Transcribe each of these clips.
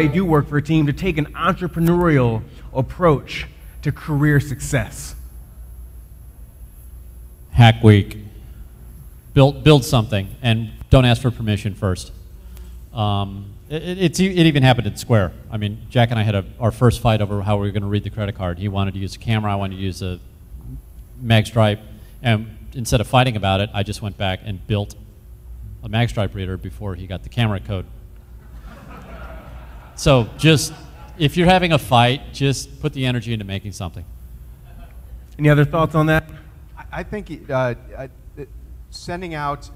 they do work for a team to take an entrepreneurial approach to career success? Hack week. Build something and don't ask for permission first. It even happened at Square. I mean, Jack and I had our first fight over how we were going to read the credit card. He wanted to use a camera, I wanted to use a magstripe, and instead of fighting about it, I just went back and built a magstripe reader before he got the camera code. So just, if you're having a fight, just put the energy into making something. Any other thoughts on that? I think sending out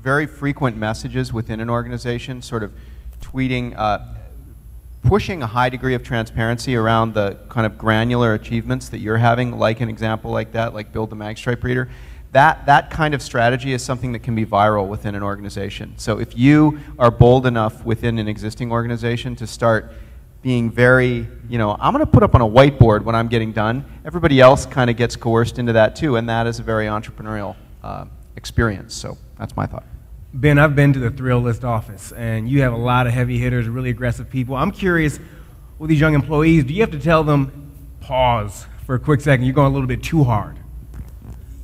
very frequent messages within an organization, sort of tweeting, pushing a high degree of transparency around the kind of granular achievements that you're having, like an example like that, like build the magstripe reader. That kind of strategy is something that can be viral within an organization. So if you are bold enough within an existing organization to start being very, I'm going to put up on a whiteboard when I'm getting done, everybody else kind of gets coerced into that too, and that is a very entrepreneurial experience. So that's my thought. Ben, I've been to the Thrill List office, and you have a lot of heavy hitters, really aggressive people. I'm curious, with these young employees, do you have to tell them, pause for a quick second, you're going a little bit too hard?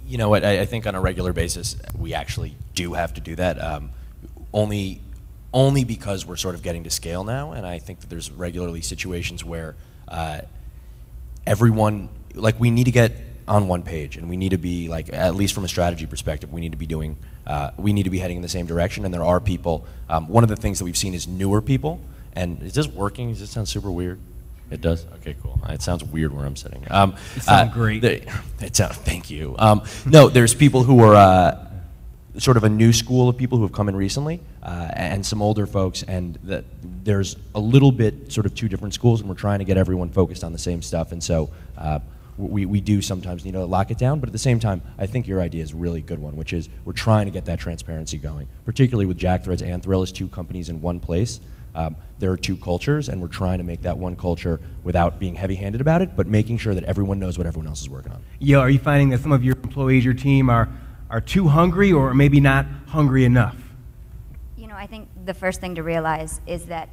You know what, I think on a regular basis, we actually do have to do that, only because we're sort of getting to scale now, and I think that there's regularly situations where everyone, like, we need to get on one page, and we need to be, like, at least from a strategy perspective, we need to be doing, we need to be heading in the same direction, and there are people, one of the things that we've seen is newer people, and is this working? Does this sound super weird? It does? Okay, cool. It sounds weird where I'm sitting. It sounds great. Thank you. No, there's people who are sort of a new school of people who have come in recently, and some older folks, and there's a little bit sort of two different schools, and we're trying to get everyone focused on the same stuff, and so we do sometimes need to lock it down, but at the same time, I think your idea is a really good one, which is we're trying to get that transparency going, particularly with Jack Threads and Thrill as two companies in one place. There are two cultures, and we're trying to make that one culture without being heavy-handed about it, but making sure that everyone knows what everyone else is working on. Yeah, are you finding that some of your employees, your team, are too hungry or maybe not hungry enough? I think the first thing to realize is that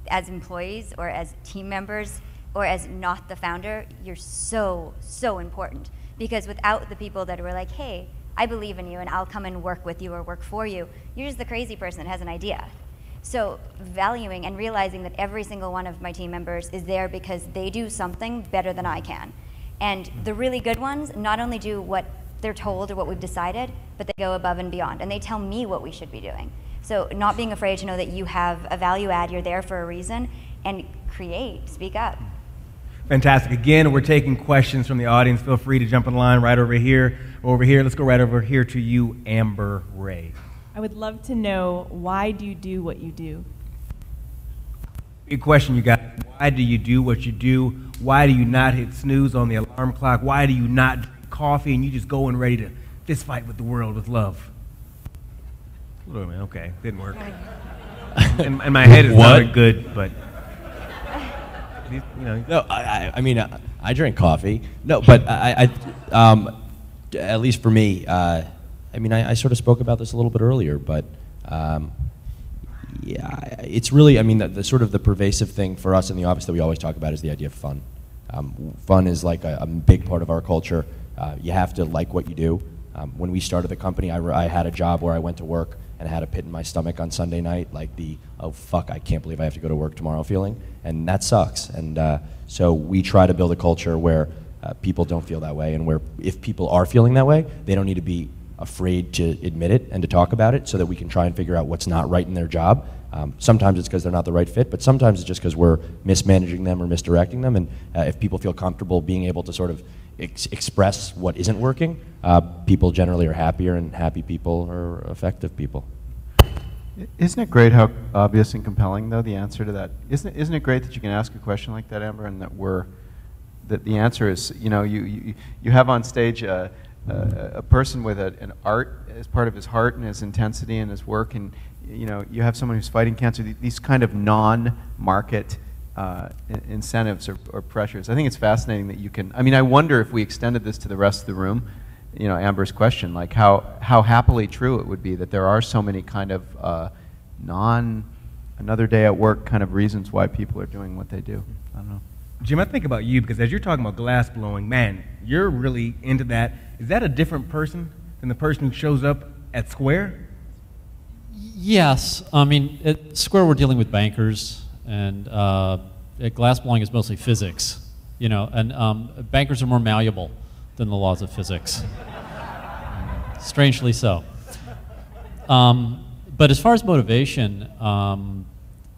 as employees or as team members or as not the founder, you're so, so important. Because without the people that were like, hey, I believe in you and I'll come and work with you or work for you, you're just the crazy person that has an idea. So valuing and realizing that every single one of my team members is there because they do something better than I can. And the really good ones not only do what they're told or what we've decided, but they go above and beyond. And they tell me what we should be doing. So not being afraid to know that you have a value add, you're there for a reason, and create, speak up. Fantastic. Again, we're taking questions from the audience. Feel free to jump in line right over here. Let's go right over here to you, Amber Ray. I would love to know, why do you do what you do? Big question you got. Why do you do what you do? Why do you not hit snooze on the alarm clock? Why do you not drink coffee and you just go in ready to fist fight with the world with love? Okay, didn't work. And my head is not good, but No, I mean, I drink coffee. No, but at least for me, I mean, I sort of spoke about this a little bit earlier, but yeah, it's really, I mean, the sort of the pervasive thing for us in the office that we always talk about is the idea of fun. Fun is like a big part of our culture. You have to like what you do. When we started the company, I had a job where I went to work and had a pit in my stomach on Sunday night, like the, oh fuck, I can't believe I have to go to work tomorrow feeling, and that sucks. And so we try to build a culture where people don't feel that way, and where if people are feeling that way, they don't need to be afraid to admit it and to talk about it, so that we can try and figure out what's not right in their job. Sometimes it's because they're not the right fit, but sometimes it's just because we're mismanaging them or misdirecting them, and if people feel comfortable being able to sort of express what isn't working, people generally are happier, and happy people are effective people. Isn't it great how obvious and compelling, though, the answer to that? Isn't it great that you can ask a question like that, Amber, and that the answer is, you have on stage a person with an art as part of his heart and his intensity and his work, and you have someone who's fighting cancer. These kind of non-market incentives or pressures. I think it's fascinating that you can. I mean, I wonder if we extended this to the rest of the room. Amber's question, like how happily true it would be that there are so many kind of another day at work kind of reasons why people are doing what they do. I don't know. Jim, I think about you because as you're talking about glass blowing, man, you're really into that. Is that a different person than the person who shows up at Square? Yes. I mean, at Square we're dealing with bankers, and at glass blowing is mostly physics, you know, and bankers are more malleable than the laws of physics. Strangely so. But as far as motivation,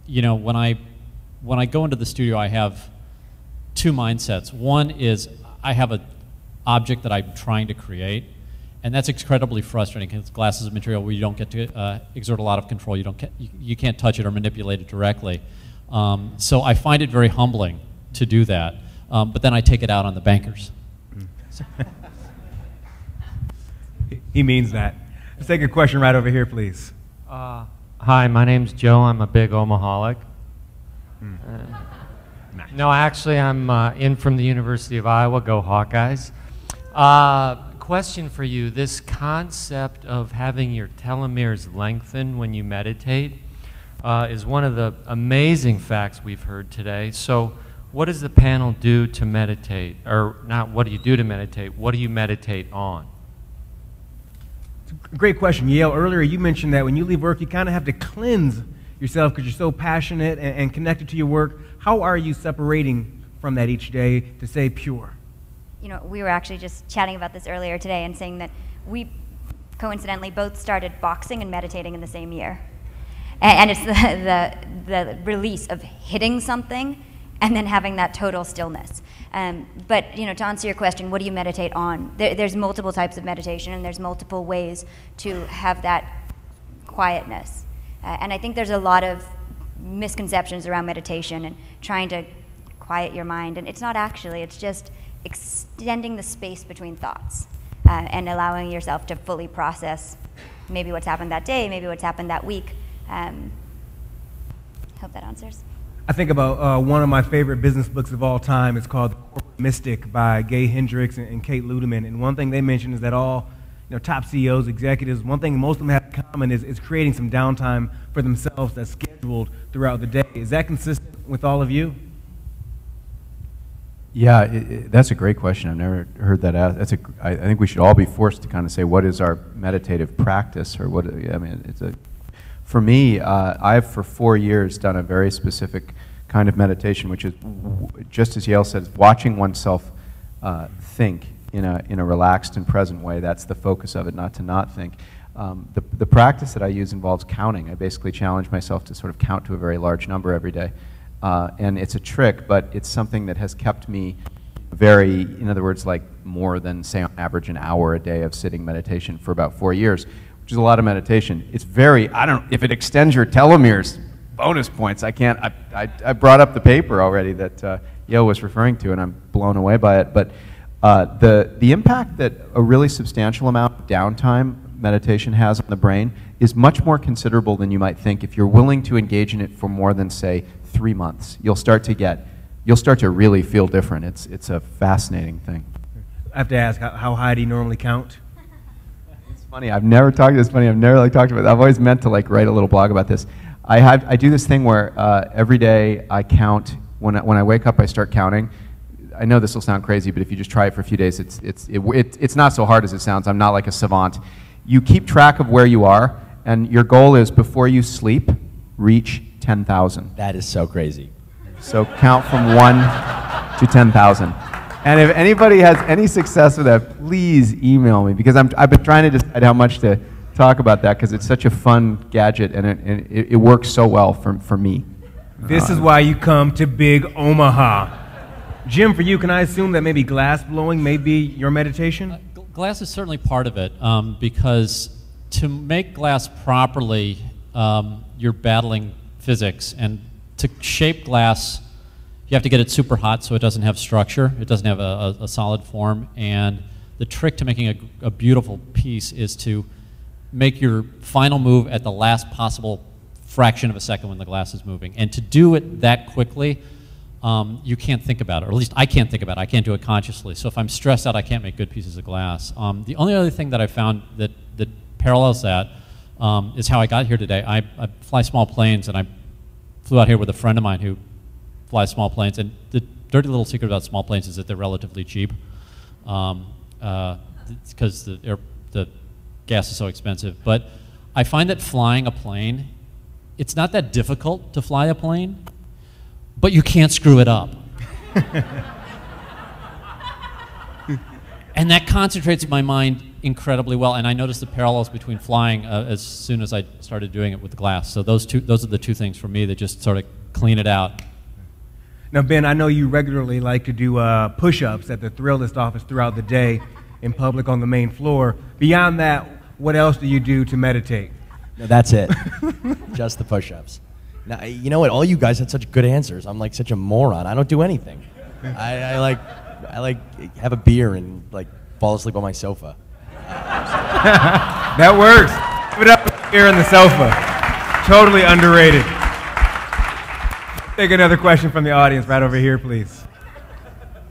you know, when I go into the studio, I have two mindsets. One is I have an object that I'm trying to create, and that's incredibly frustrating because glass is a material where you don't get to exert a lot of control. You can't touch it or manipulate it directly. So I find it very humbling to do that, but then I take it out on the bankers. He means that. Let's take a question right over here, please. Hi, my name's Joe. I'm a big Omaholic. No, actually, I'm in from the University of Iowa. Go Hawkeyes. Question for you. This concept of having your telomeres lengthen when you meditate is one of the amazing facts we've heard today. So what does the panel do to meditate? Or not what do you do to meditate? What do you meditate on? Great question. Yale, earlier you mentioned that when you leave work, you kind of have to cleanse yourself because you're so passionate and connected to your work. How are you separating from that each day to stay pure? You know, we were actually just chatting about this earlier today and saying that we coincidentally both started boxing and meditating in the same year. And it's the release of hitting something and then having that total stillness. But you know, to answer your question, what do you meditate on? There's multiple types of meditation, and there's multiple ways to have that quietness. And I think there's a lot of misconceptions around meditation and trying to quiet your mind, and it's not actually. It's just extending the space between thoughts and allowing yourself to fully process maybe what's happened that day, maybe what's happened that week. Hope that answers. I think about one of my favorite business books of all time. It's called The Corporate Mystic by Gay Hendricks and Kate Ludeman. And one thing they mention is that all top CEOs, executives, one thing most of them have in common is creating some downtime for themselves that's scheduled throughout the day. Is that consistent with all of you? Yeah, that's a great question. I've never heard that asked. I think we should all be forced to kind of say, what is our meditative practice, or what? I mean, for me, I've for 4 years done a very specific kind of meditation, which is, just as Yale said, watching oneself think in a relaxed and present way. That's the focus of it, not to not think. The practice that I use involves counting. I basically challenge myself to sort of count to a very large number every day. And it's a trick, but it's something that has kept me very, in other words, like more than, say, on average an hour a day of sitting meditation for about 4 years, which is a lot of meditation. It's very, if it extends your telomeres, bonus points. I brought up the paper already that Yale was referring to, and I'm blown away by it. But the impact that a really substantial amount of downtime meditation has on the brain is much more considerable than you might think. If you're willing to engage in it for more than, say, 3 months, you'll start to really feel different. It's a fascinating thing. I have to ask, how high do you normally count? It's funny. I've never talked about it. I've always meant to write a little blog about this. I do this thing where every day I count. When I wake up, I start counting. I know this will sound crazy, but if you just try it for a few days, it's not so hard as it sounds. I'm not like a savant. You keep track of where you are, and your goal is, before you sleep, reach 10,000. That is so crazy. So count from 1 to 10,000. And if anybody has any success with that, please email me, because I've been trying to decide how much to talk about that, because it's such a fun gadget, and it works so well for me. This is why you come to Big Omaha. Jim, for you, can I assume that maybe glass blowing may be your meditation? Glass is certainly part of it, because to make glass properly, you're battling physics, and to shape glass, you have to get it super hot so it doesn't have structure, it doesn't have a solid form, and the trick to making a beautiful piece is to make your final move at the last possible fraction of a second when the glass is moving. And to do it that quickly, you can't think about it, or at least I can't think about it. I can't do it consciously. So if I'm stressed out, I can't make good pieces of glass. The only other thing that I found that parallels that is how I got here today. I fly small planes, and I flew out here with a friend of mine who flies small planes, and the dirty little secret about small planes is that they're relatively cheap, because the gas is so expensive. But I find that flying a plane, it's not that difficult to fly a plane, but you can't screw it up. And that concentrates my mind incredibly well, and I noticed the parallels between flying as soon as I started doing it with the glass. So those are the two things for me that just sort of clean it out. Now, Ben, I know you regularly like to do push-ups at the Thrillist office throughout the day in public on the main floor. Beyond that, what else do you do to meditate? No, that's it. Just the push-ups. Now, you know what? All you guys had such good answers. I'm like such a moron. I don't do anything. I like have a beer and like fall asleep on my sofa. That works. Give it up here on the sofa. Totally underrated. Take another question from the audience right over here, please.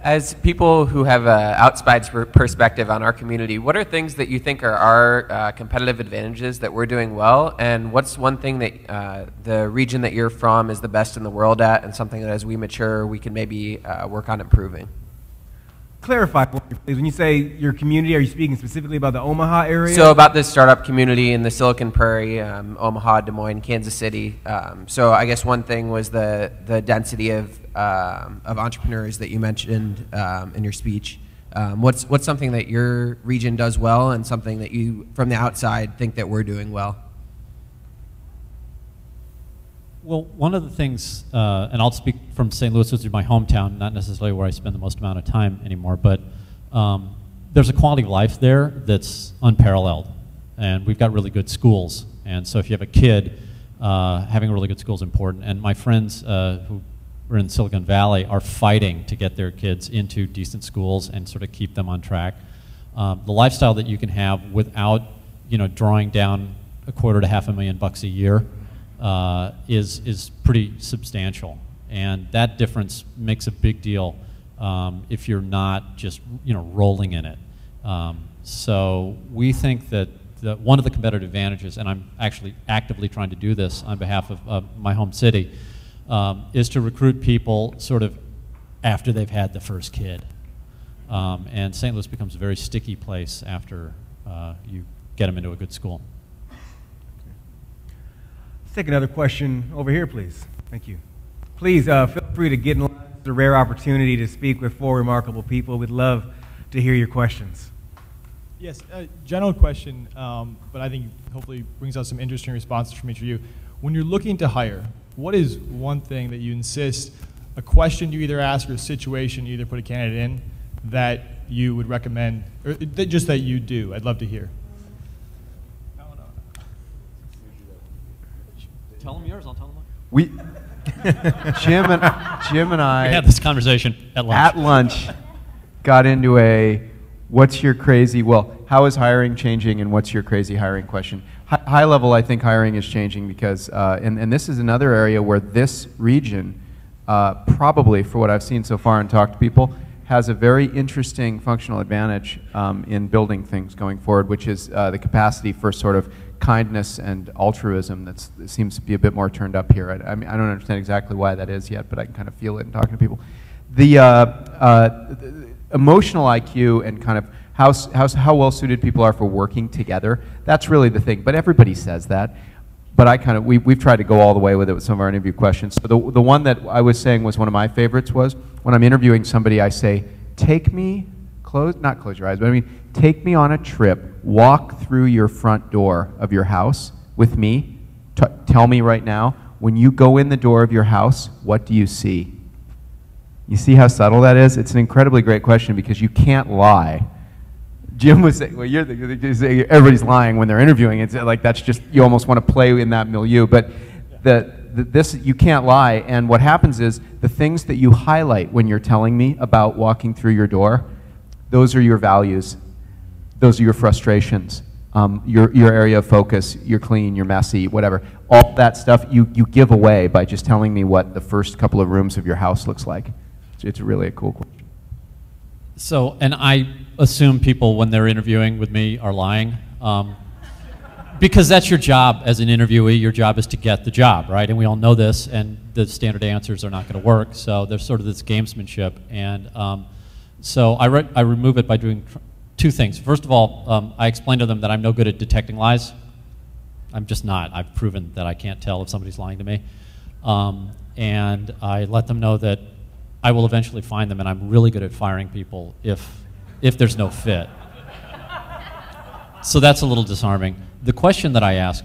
As people who have an outside perspective on our community, what are things that you think are our competitive advantages that we're doing well? And what's one thing that the region that you're from is the best in the world at, and something that as we mature, we can maybe work on improving? Clarify for me, please. When you say your community, are you speaking specifically about the Omaha area? So about this startup community in the Silicon Prairie, Omaha, Des Moines, Kansas City. So I guess one thing was the density of entrepreneurs that you mentioned in your speech. What's something that your region does well, and something that you, from the outside, think that we're doing well? Well, one of the things, and I'll speak from St. Louis, which is my hometown, not necessarily where I spend the most amount of time anymore, but there's a quality of life there that's unparalleled. And we've got really good schools. And so if you have a kid, having a really good school is important. And my friends who are in Silicon Valley are fighting to get their kids into decent schools and sort of keep them on track. The lifestyle that you can have without, drawing down $250,000 to $500,000 a year is pretty substantial, and that difference makes a big deal if you're not just rolling in it. So we think that one of the competitive advantages, and I'm actually actively trying to do this on behalf of my home city, is to recruit people sort of after they've had the first kid. And St. Louis becomes a very sticky place after you get them into a good school. Let's take another question over here, please. Thank you. Please feel free to get in line. It's a rare opportunity to speak with four remarkable people. We'd love to hear your questions. Yes, general question, but I think hopefully brings out some interesting responses from each of you. When you're looking to hire, what is one thing that you insist, a question you either ask or a situation you either put a candidate in that you would recommend, or just that you do? I'd love to hear. Tell them yours, I'll tell them mine. Jim and I We had this conversation at lunch. At lunch, got into how is hiring changing, and what's your crazy hiring question? High level, I think hiring is changing because, and this is another area where this region, probably for what I've seen so far and talked to people, has a very interesting functional advantage in building things going forward, which is the capacity for sort of kindness and altruism that seems to be a bit more turned up here. I mean, I don't understand exactly why that is yet, but I can kind of feel it in talking to people. The emotional IQ and kind of how well suited people are for working together, that's really the thing. But everybody says that. But we've tried to go all the way with it with some of our interview questions. So the one that I was saying was one of my favorites was when I'm interviewing somebody, I say, take me, not close your eyes, but I mean, take me on a trip, walk through your front door of your house with me, tell me right now, when you go in the door of your house, what do you see? You see how subtle that is? It's an incredibly great question because you can't lie. Jim was saying, well, everybody's lying when they're interviewing. It's like that's just, you almost want to play in that milieu. But this, you can't lie. And what happens is the things that you highlight when you're telling me about walking through your door, those are your values. Those are your frustrations, your area of focus, you're clean, you're messy, whatever. All that stuff you give away by just telling me what the first couple of rooms of your house looks like. It's really a cool question. So, and I assume people when they're interviewing with me are lying. Because that's your job as an interviewee. Your job is to get the job, right? And we all know this, and the standard answers are not going to work. So there's sort of this gamesmanship. And so I remove it by doing two things. First of all, I explain to them that I'm no good at detecting lies. I'm just not. I've proven that I can't tell if somebody's lying to me. And I let them know that I will eventually find them, and I'm really good at firing people if there's no fit. So that's a little disarming. The question that I ask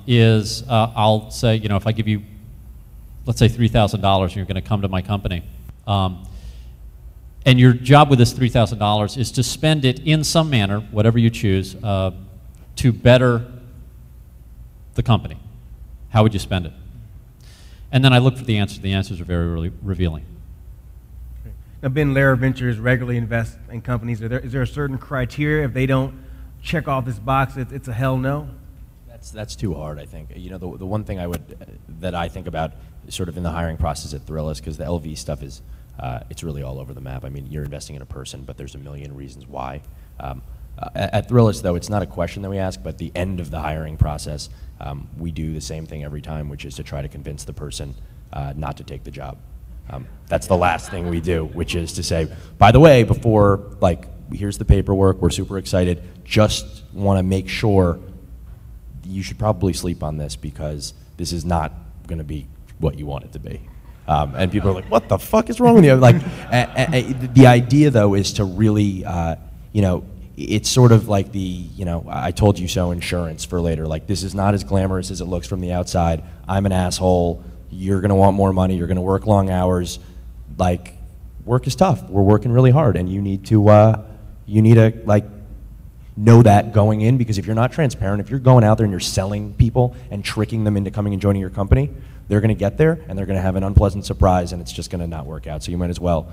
is, I'll say, you know, if I give you, let's say $3,000 and you're going to come to my company, and your job with this $3,000 is to spend it in some manner, whatever you choose, to better the company. How would you spend it? And then I look for the answers. The answers are very really revealing. Now, Ben, Lerer Ventures regularly invests in companies. Is there a certain criteria? If they don't check off this box, it's a hell no? That's too hard, I think. You know, the one thing that I think about sort of in the hiring process at Thrillist, because the LV stuff is, it's really all over the map. I mean, you're investing in a person, but there's a million reasons why. At Thrillist, though, it's not a question that we ask, but the end of the hiring process, we do the same thing every time, which is to try to convince the person not to take the job. That's the last thing we do, which is to say, by the way, before, like, here's the paperwork, we're super excited, just want to make sure you should probably sleep on this because this is not going to be what you want it to be. And people are like, what the fuck is wrong with you? Like, the idea, though, is to really, you know, it's sort of like the, you know, I told you so insurance for later. Like, this is not as glamorous as it looks from the outside. I'm an asshole. You're going to want more money. You're going to work long hours. Like, work is tough. We're working really hard, and you need to like know that going in, because if you're not transparent, if you're going out there and you're selling people and tricking them into coming and joining your company, they're going to get there and they're going to have an unpleasant surprise, and it's just going to not work out. So you might as well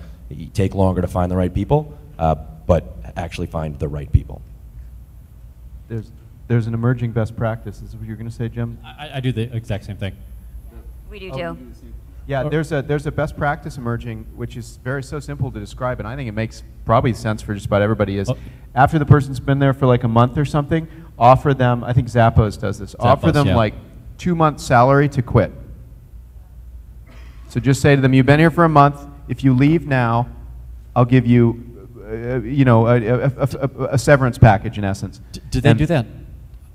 take longer to find the right people, but actually find the right people. There's an emerging best practice. Is what you're going to say, Jim? I do the exact same thing. We do too. Yeah, there's a best practice emerging, which is so simple to describe, and I think it makes probably sense for just about everybody. Is after the person's been there for like a month or something, offer them. I think Zappos does this. Offer them like 2 months' salary to quit. So just say to them, "You've been here for a month. If you leave now, I'll give you, you know, a severance package in essence." Did they do that?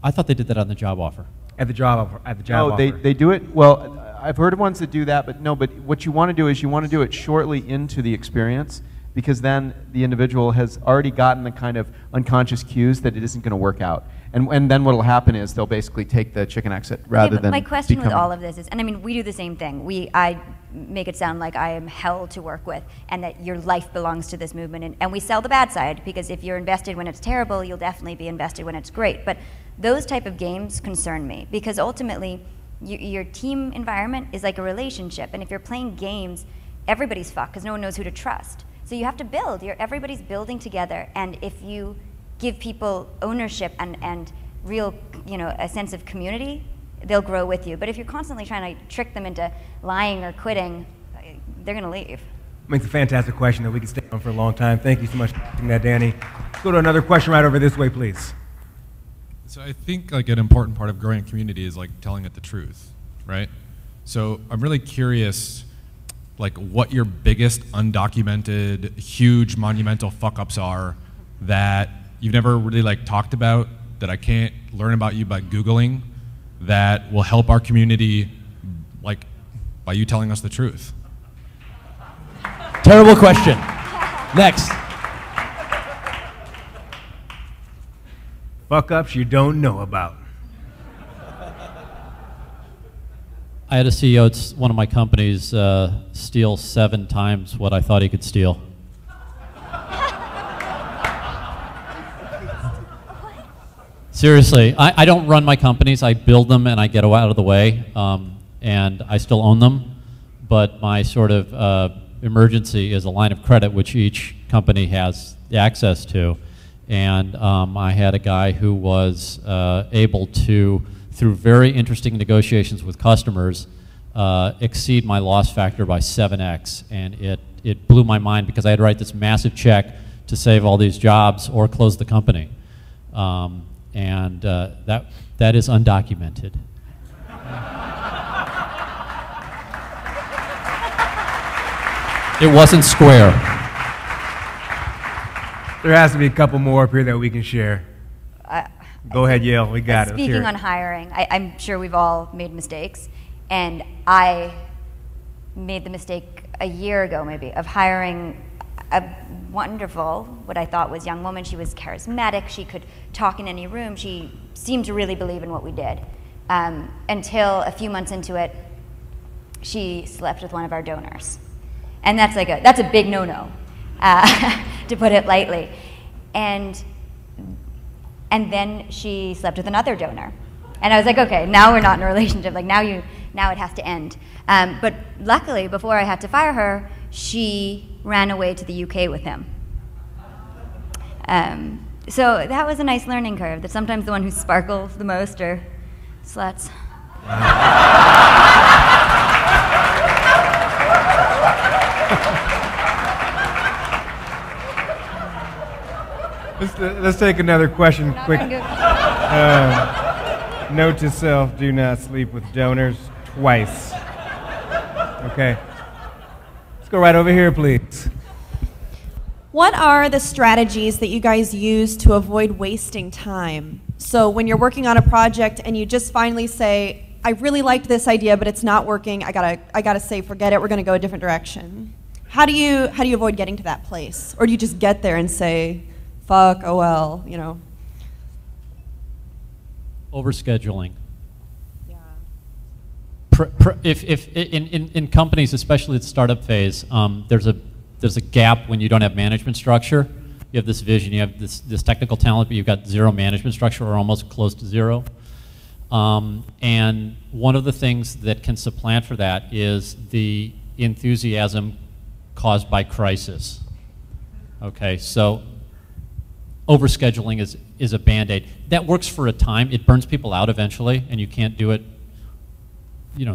I thought they did that on the job offer. At the job offer. At the job offer. They do it. Well, I've heard of ones that do that, but no. But what you want to do is you want to do it shortly into the experience, because then the individual has already gotten the kind of unconscious cues that it isn't going to work out. And then what will happen is they'll basically take the chicken exit rather than. My question with all of this is, and I mean, we do the same thing. I make it sound like I am hell to work with, and that your life belongs to this movement. And we sell the bad side, because if you're invested when it's terrible, you'll definitely be invested when it's great. But those type of games concern me, because ultimately, your team environment is like a relationship, and if you're playing games, everybody's fucked because no one knows who to trust. So you have to build. Everybody's building together, and if you give people ownership and real, you know, a sense of community, they'll grow with you. But if you're constantly trying to trick them into lying or quitting, they're going to leave. I mean, it's a fantastic question that we could stay on for a long time. Thank you so much for asking that, Danny. Let's go to another question right over this way, please. So I think like an important part of growing a community is like telling it the truth, right? So I'm really curious, like what your biggest undocumented, huge, monumental fuck-ups are that you've never really like talked about, that I can't learn about you by Googling, that will help our community, like by you telling us the truth. Terrible question. Next. Fuck-ups you don't know about. I had a CEO at one of my companies steal 7 times what I thought he could steal. Seriously, I don't run my companies. I build them and I get out of the way, and I still own them. But my sort of emergency is a line of credit which each company has access to. And I had a guy who was able to, through very interesting negotiations with customers, exceed my loss factor by 7x. And it blew my mind, because I had to write this massive check to save all these jobs or close the company. and that is undocumented. It wasn't square. There has to be a couple more up here that we can share. Go ahead, Yale. We got it. Speaking on hiring, I'm sure we've all made mistakes, and I made the mistake a year ago maybe of hiring a wonderful, what I thought was young woman. She was charismatic. She could talk in any room. She seemed to really believe in what we did. Until a few months into it, she slept with one of our donors. And that's a big no-no, to put it lightly. And then she slept with another donor. And I was like, okay, now we're not in a relationship. Like now it has to end. But luckily, before I had to fire her, she ran away to the UK with him. So that was a nice learning curve, that sometimes the one who sparkles the most are sluts. Let's take another question quick. Note to self, do not sleep with donors twice. Okay. Let's go right over here, please. What are the strategies that you guys use to avoid wasting time? So when you're working on a project and you just finally say, I really liked this idea, but it's not working, I gotta say, forget it, we're gonna go a different direction. How do you avoid getting to that place? Or do you just get there and say, fuck, oh well, you know? Overscheduling. Yeah. If in companies, especially at startup phase, there's a gap when you don't have management structure. You have this vision, you have this technical talent, but you've got zero management structure or almost close to zero. And one of the things that can supplant for that is the enthusiasm caused by crisis. Okay, so overscheduling is a Band-Aid. That works for a time. It burns people out eventually, and you can't do it,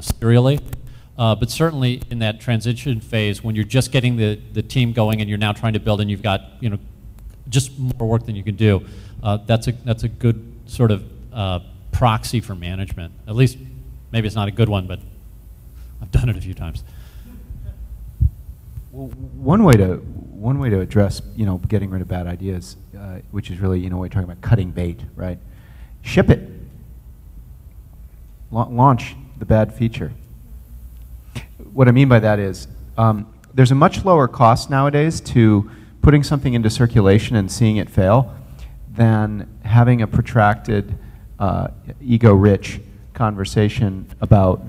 serially. But certainly in that transition phase, when you're just getting the team going and you're now trying to build and you've got, just more work than you can do, that's a good sort of proxy for management. At least, maybe it's not a good one, but I've done it a few times. Well, one way to address, getting rid of bad ideas, which is really, we're talking about cutting bait, right? Ship it. Launch the bad feature. What I mean by that is, there's a much lower cost nowadays to putting something into circulation and seeing it fail than having a protracted, ego-rich conversation about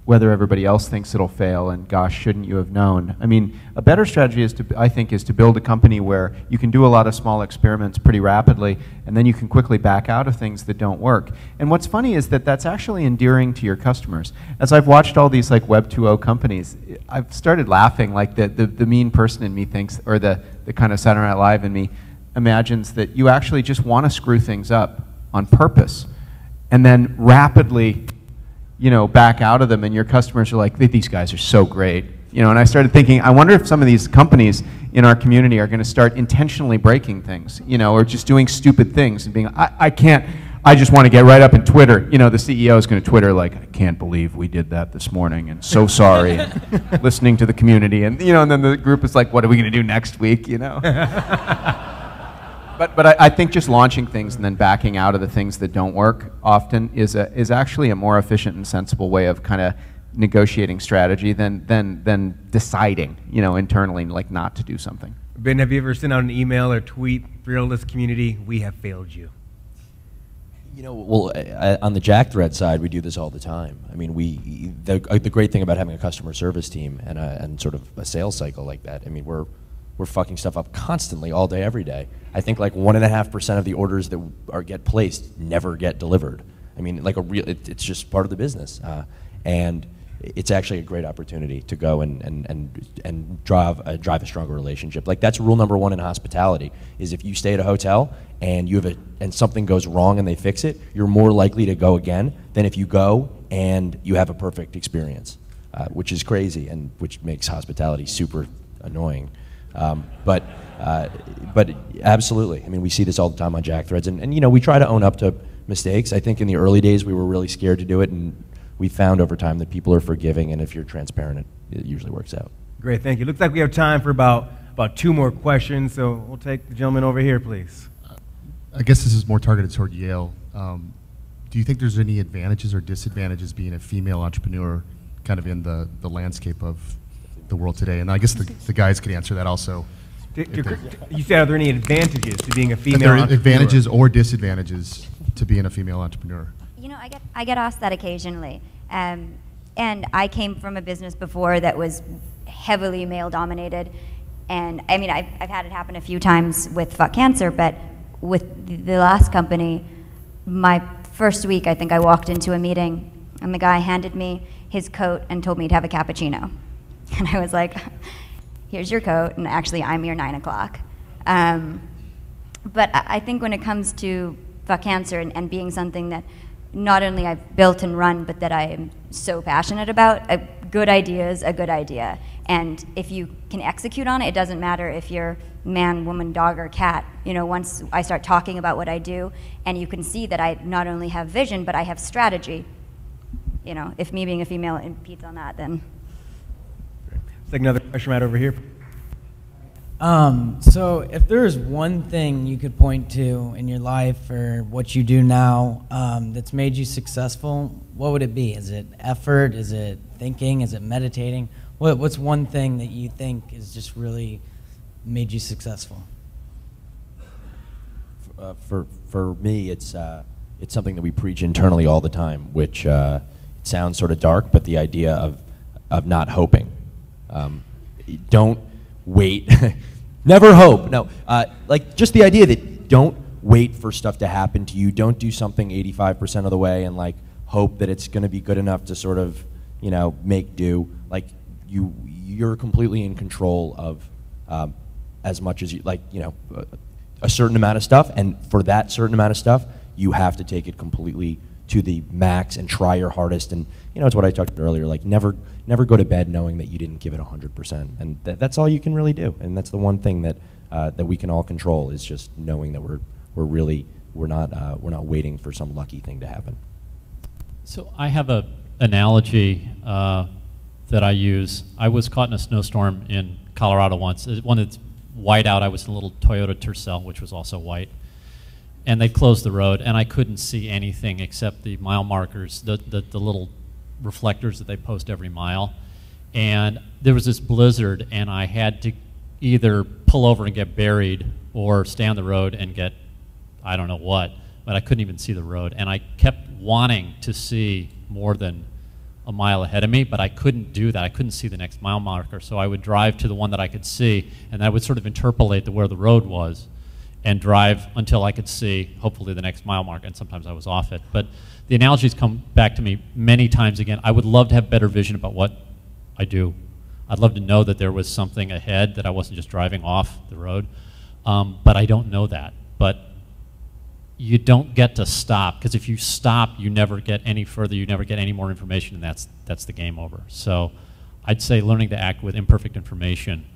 whether everybody else thinks it'll fail and gosh, shouldn't you have known? I mean, a better strategy is to build a company where you can do a lot of small experiments pretty rapidly and then you can quickly back out of things that don't work. And what's funny is that that's actually endearing to your customers. As I've watched all these like Web 2.0 companies, I've started laughing, like the mean person in me thinks, or the kind of Saturday Night Live in me imagines that you actually just want to screw things up on purpose and then rapidly back out of them, and your customers are like, these guys are so great. And I started thinking, I wonder if some of these companies in our community are going to start intentionally breaking things, or just doing stupid things and being, I just want to get right up in Twitter. The CEO is going to Twitter like, I can't believe we did that this morning, and so sorry, and listening to the community. And, and then the group is like, what are we going to do next week, But I think just launching things and then backing out of the things that don't work often is actually a more efficient and sensible way of kind of negotiating strategy than deciding, internally, like not to do something. Ben, have you ever sent out an email or tweet, fearless community, we have failed you? Well, on the Jack thread side, we do this all the time. I mean, the great thing about having a customer service team and sort of a sales cycle like that, I mean, we're fucking stuff up constantly, all day, every day. I think like 1.5% of the orders that get placed never get delivered. I mean, like it's just part of the business, and it's actually a great opportunity to go and drive a stronger relationship. Like that's rule number one in hospitality: is if you stay at a hotel and and something goes wrong and they fix it, you're more likely to go again than if you go and you have a perfect experience, which is crazy and which makes hospitality super annoying. But absolutely, I mean, we see this all the time on Jack Threads, and you know, we try to own up to mistakes. I think in the early days we were really scared to do it, and we found over time that people are forgiving, and if you're transparent, it usually works out. Great, thank you. Looks like we have time for about 2 more questions, so we'll take the gentleman over here, please. I guess this is more targeted toward Yale. Do you think there's any advantages or disadvantages being a female entrepreneur kind of in the landscape of the world today? And I guess the guys could answer that also. You said, are there any advantages to being a female there are entrepreneur? advantages or disadvantages to being a female entrepreneur? You know, I get asked that occasionally. And I came from a business before that was heavily male-dominated. And I mean, I've had it happen a few times with Fuck Cancer, but with the last company, my first week, I think I walked into a meeting, and the guy handed me his coat and told me to have a cappuccino. And I was like, here's your coat, and actually I'm your 9 o'clock. But I think when it comes to Fuck Cancer and being something that not only I've built and run, but that I am so passionate about, a good idea is a good idea. And if you can execute on it, it doesn't matter if you're man, woman, dog, or cat. You know, once I start talking about what I do, and you can see that I not only have vision, but I have strategy. You know, if me being a female impedes on that, then. Let's take another question right over here. So if there is one thing you could point to in your life or what you do now that's made you successful, what would it be? Is it effort? Is it thinking? Is it meditating? What's one thing that you think is just really made you successful? For me, it's something that we preach internally all the time, which sounds sort of dark, but the idea of not hoping. Don't wait. Never hope. No, like just the idea that don't wait for stuff to happen to you. Don't do something 85% of the way and like hope that it's going to be good enough to sort of, you know, make do. Like you're completely in control of as much as you like, you know, a certain amount of stuff, and for that certain amount of stuff, you have to take it completely to the max and try your hardest. And you know, it's what I talked about earlier. Like never go to bed knowing that you didn't give it 100%, and that's all you can really do. And that's the one thing that that we can all control, is just knowing that we're not waiting for some lucky thing to happen. So I have a analogy that I use. I was caught in a snowstorm in Colorado once. When it's white out, I was in a little Toyota Tercel, which was also white. And they closed the road, and I couldn't see anything except the mile markers, the little reflectors that they post every mile. And there was this blizzard, and I had to either pull over and get buried or stay on the road and get I don't know what, but I couldn't even see the road. And I kept wanting to see more than a mile ahead of me, but I couldn't do that. I couldn't see the next mile marker. So I would drive to the one that I could see, and I would sort of interpolate to where the road was and drive until I could see, hopefully, the next mile marker, and sometimes I was off it. But the analogies come back to me many times again. I would love to have better vision about what I do. I'd love to know that there was something ahead, that I wasn't just driving off the road, but I don't know that. But you don't get to stop, because if you stop, you never get any further, you never get any more information, and that's the game over. So I'd say learning to act with imperfect information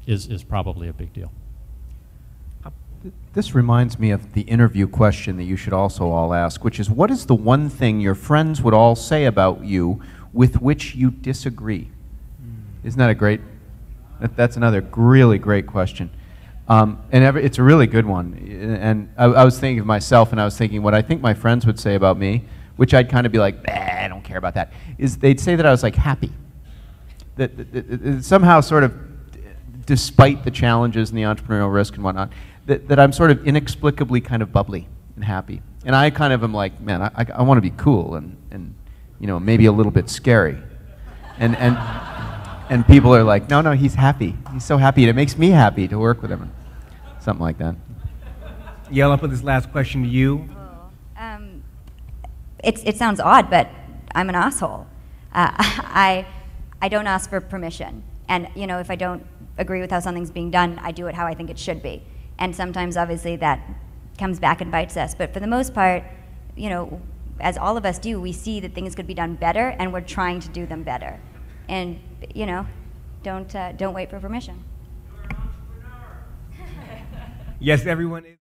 is probably a big deal. This reminds me of the interview question that you should also all ask, which is, what is the one thing your friends would all say about you with which you disagree? Isn't that a great, that's another really great question. It's a really good one. And I was thinking of myself, and I was thinking what I think my friends would say about me, which I'd kind of be like, I don't care about that, is they'd say that I was like happy. That somehow sort of, despite the challenges and the entrepreneurial risk and whatnot, that I'm sort of inexplicably kind of bubbly and happy. And I kind of am like, man, I want to be cool and you know, maybe a little bit scary. And people are like, no, he's happy. He's so happy. And it makes me happy to work with him. Something like that. Yael, I'll put this last question to you. It sounds odd, but I'm an asshole. I don't ask for permission. And you know, if I don't agree with how something's being done, I do it how I think it should be. And sometimes, obviously, that comes back and bites us. But for the most part, you know, as all of us do, we see that things could be done better, and we're trying to do them better. And, you know, Don't wait for permission. Yes, everyone is.